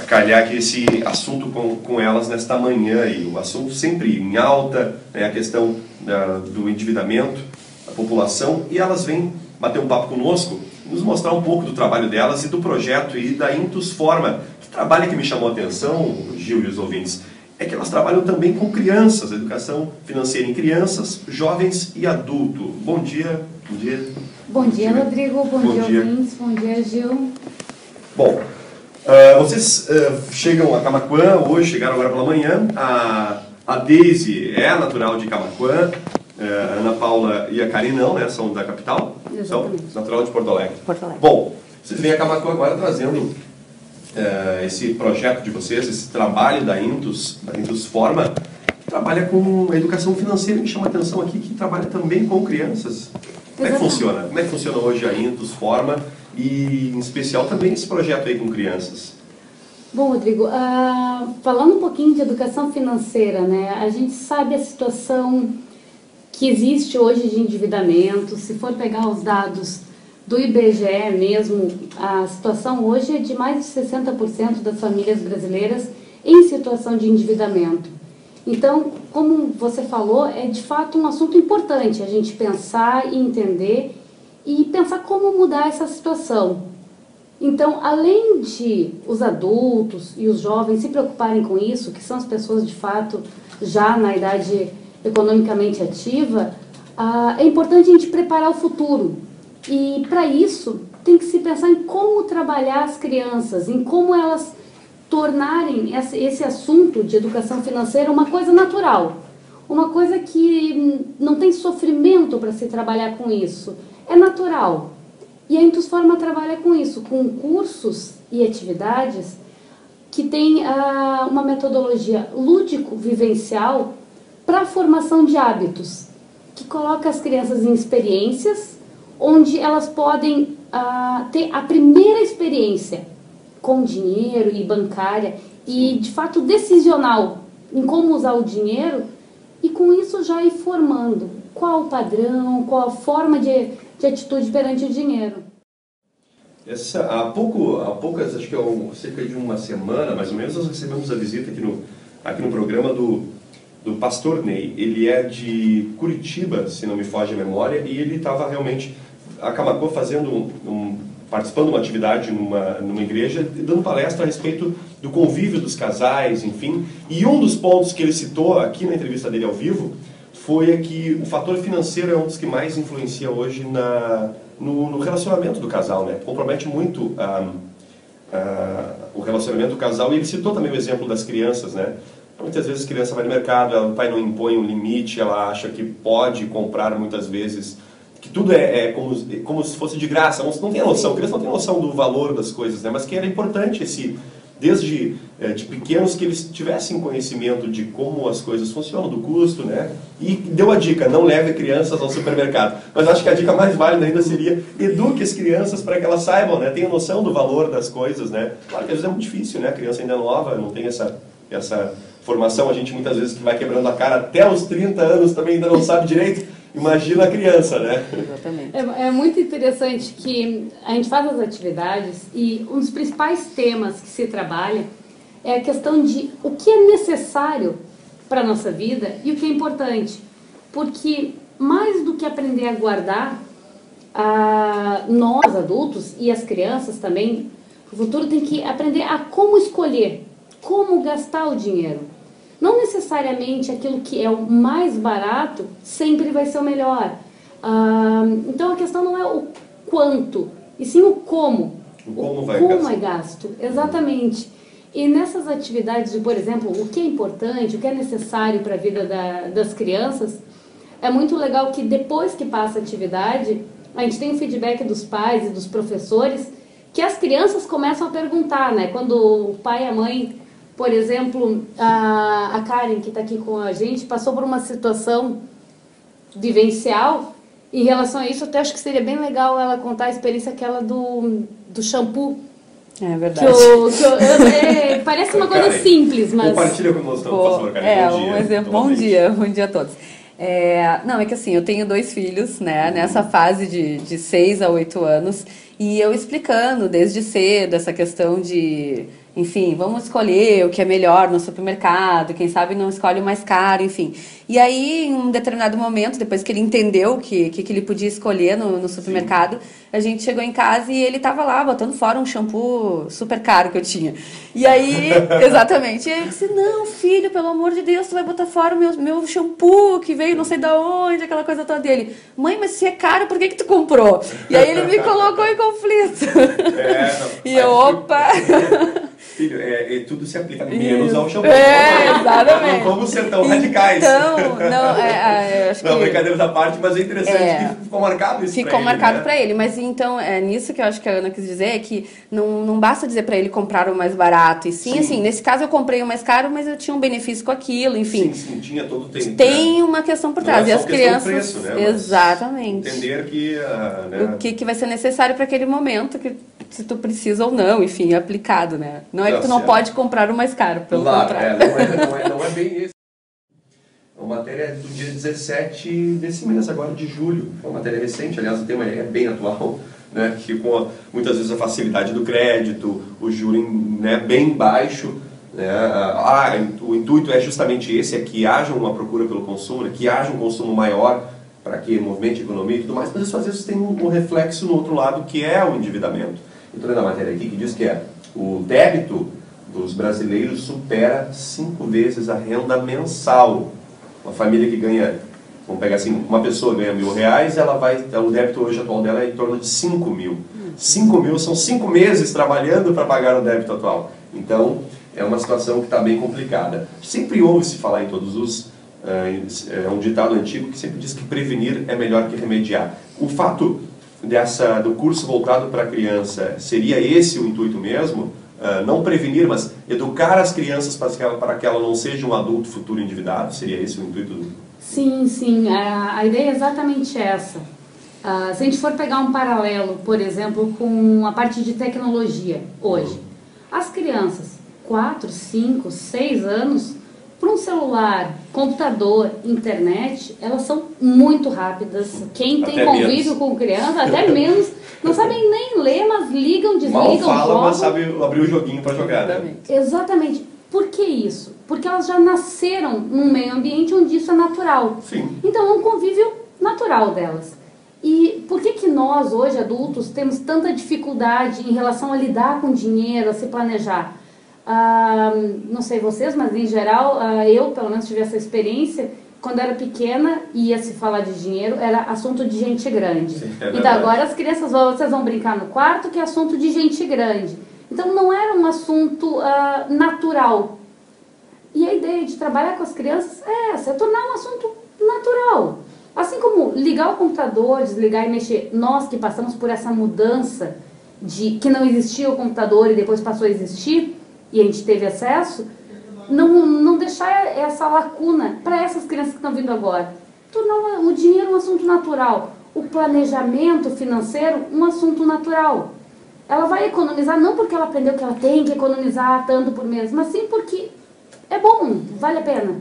calhar aqui esse assunto com elas nesta manhã. E o assunto sempre em alta, né, a questão do endividamento da população. E elas vêm bater um papo conosco, nos mostrar um pouco do trabalho delas e do projeto e da Intus Forma. Que trabalho que me chamou a atenção, Gil e os ouvintes, é que elas trabalham também com crianças, educação financeira em crianças, jovens e adulto. Bom dia. Bom dia. Bom dia, Rodrigo. Bom dia, ouvintes. Bom dia, Gil. Bom, vocês chegam a Camaquã, hoje chegaram agora pela manhã. A Deise é natural de Camaquã, a Ana Paula e a Karen não, né? São da capital? Exatamente. São natural de Porto Alegre. Porto Alegre. Bom, vocês vêm a Camaquã agora trazendo esse projeto de vocês, esse trabalho da Intus Forma, que trabalha com a educação financeira. Me chama a atenção aqui que trabalha também com crianças. Como é que funciona? Como é que funciona hoje a Intus Forma e, em especial, também esse projeto aí com crianças? Bom, Rodrigo, falando um pouquinho de educação financeira, né? A gente sabe a situação que existe hoje de endividamento. Se for pegar os dados do IBGE mesmo, a situação hoje é de mais de 60% das famílias brasileiras em situação de endividamento. Então, como você falou, é de fato um assunto importante a gente pensar e entender e pensar como mudar essa situação. Então, além de os adultos e os jovens se preocuparem com isso, que são as pessoas de fato já na idade economicamente ativa, é importante a gente preparar o futuro. E para isso tem que se pensar em como trabalhar as crianças, em como elas tornarem esse assunto de educação financeira uma coisa natural, uma coisa que não tem sofrimento para se trabalhar com isso, é natural. E a Intus Forma trabalha com isso, com cursos e atividades que tem uma metodologia lúdico-vivencial para a formação de hábitos, que coloca as crianças em experiências onde elas podem ter a primeira experiência com dinheiro e bancária e, de fato, decisional em como usar o dinheiro e, com isso, já ir formando qual o padrão, qual a forma de atitude perante o dinheiro. Há poucas, acho que cerca de uma semana, mais ou menos, nós recebemos a visita aqui no programa do Pastor Ney. Ele é de Curitiba, se não me foge a memória, e ele estava realmente a Camaquã participando de uma atividade numa igreja, dando palestra a respeito do convívio dos casais, enfim. E um dos pontos que ele citou aqui na entrevista dele ao vivo foi que o fator financeiro é um dos que mais influencia hoje no relacionamento do casal, né? Compromete muito o relacionamento do casal. E ele citou também o exemplo das crianças, né? Muitas vezes a criança vai no mercado, o pai não impõe um limite, ela acha que pode comprar muitas vezes, que tudo é como se fosse de graça, não tem noção, a criança não tem noção do valor das coisas, né? Mas que era importante desde de pequenos, que eles tivessem conhecimento de como as coisas funcionam, do custo, né? E deu a dica, não leve crianças ao supermercado. Mas acho que a dica mais válida ainda seria eduque as crianças para que elas saibam, né? Tenham noção do valor das coisas, né? Claro que às vezes é muito difícil, né? A criança ainda é nova, não tem essa formação, a gente muitas vezes que vai quebrando a cara até os 30 anos também ainda não sabe direito. Imagina a criança, né? Exatamente. É muito interessante que a gente faz as atividades e um dos principais temas que se trabalha é a questão de o que é necessário para a nossa vida e o que é importante. Porque mais do que aprender a guardar, nós adultos e as crianças também, o futuro tem que aprender a como escolher, como gastar o dinheiro. Não necessariamente aquilo que é o mais barato sempre vai ser o melhor. Então a questão não é o quanto, e sim o como. Como é gasto. Exatamente. E nessas atividades de, por exemplo, o que é importante, o que é necessário para a vida das crianças, é muito legal que depois que passa a atividade, a gente tem o feedback dos pais e dos professores, que as crianças começam a perguntar, né? Quando o pai e a mãe... Por exemplo, a Karen, que está aqui com a gente, passou por uma situação vivencial. Em relação a isso, até acho que seria bem legal ela contar a experiência aquela do shampoo. É verdade. Parece uma coisa Karen, simples, mas... Compartilha conosco, por favor, Karen. Bom dia. Um exemplo. Bom dia a todos. Não, é que assim, eu tenho 2 filhos, né, nessa fase de 6 a 8 anos, E eu explicando desde cedo essa questão de, enfim, vamos escolher o que é melhor no supermercado, quem sabe não escolhe o mais caro, enfim. E aí, em um determinado momento, depois que ele entendeu o que ele podia escolher no supermercado, a gente chegou em casa e ele tava lá botando fora um shampoo super caro que eu tinha. E aí, exatamente, eu disse, não, filho, pelo amor de Deus, tu vai botar fora o meu shampoo que veio não sei da onde, aquela coisa toda dele. Mãe, mas se é caro, por que tu comprou? E aí ele me colocou em conflito. E eu, opa... Filho, tudo se aplica menos ao shampoo. Exatamente. Não vamos ser tão radicais. Então, eu acho que... Não, brincadeiras à parte, mas é interessante que ficou marcado isso ficou pra ele, marcado né? pra ele. Mas então, é nisso que eu acho que a Ana quis dizer, é que não basta dizer pra ele comprar o mais barato. E sim, assim, nesse caso eu comprei o mais caro, mas eu tinha um benefício com aquilo, enfim. Sim, tinha todo tempo. Tem uma questão por trás. Não é e só as crianças... preço, né? Exatamente. Entender que... O que vai ser necessário para aquele momento, que se tu precisa ou não, enfim, aplicado, né? Não é que tu não pode comprar o mais caro, pelo contrário. Não é bem isso. A matéria é do dia 17 desse mês, agora de julho. É uma matéria recente, aliás, o tema é bem atual, né? Que com muitas vezes a facilidade do crédito, o juro, né, bem baixo, né? O intuito é justamente esse, é que haja uma procura pelo consumo, né? Que haja um consumo maior para que movimente a economia e tudo mais, mas isso às vezes tem um reflexo no outro lado, que é o endividamento. Eu estou lendo a matéria aqui que diz que o débito dos brasileiros supera 5 vezes a renda mensal. Uma família que ganha, vamos pegar assim, uma pessoa ganha R$1.000, o débito hoje atual dela é em torno de 5 mil. 5 mil são 5 meses trabalhando para pagar o débito atual. Então, é uma situação que está bem complicada. Sempre ouve-se falar em todos os... É um ditado antigo que sempre diz que prevenir é melhor que remediar. O fato do curso voltado para a criança, seria esse o intuito mesmo? Não prevenir, mas educar as crianças para que ela não seja um adulto futuro endividado? Seria esse o intuito? Sim. A ideia é exatamente essa. Se a gente for pegar um paralelo, por exemplo, com a parte de tecnologia hoje, as crianças, 4, 5, 6 anos, para um celular, computador, internet, elas são muito rápidas. Quem tem convívio com criança, até menos, não sabem nem ler, mas ligam, desligam, mal falam, jogam. mas sabem abrir o joguinho para jogar, né? Exatamente. Por que isso? Porque elas já nasceram num meio ambiente onde isso é natural. Sim. Então é um convívio natural delas. E por que nós, hoje, adultos, temos tanta dificuldade em relação a lidar com dinheiro, a se planejar? Não sei vocês, mas em geral, eu pelo menos tive essa experiência. Quando era pequena, ia se falar de dinheiro, era assunto de gente grande. Sim, então agora as crianças, vocês vão brincar no quarto, que é assunto de gente grande. Então não era um assunto natural. E a ideia de trabalhar com as crianças é essa, é tornar um assunto natural. Assim como ligar o computador, desligar e mexer, nós que passamos por essa mudança de que não existia o computador e depois passou a existir, e a gente teve acesso, não deixar essa lacuna para essas crianças que estão vindo agora. Tornar o dinheiro um assunto natural, o planejamento financeiro um assunto natural. Ela vai economizar não porque ela aprendeu que ela tem que economizar tanto por mês, mas sim porque é bom, vale a pena.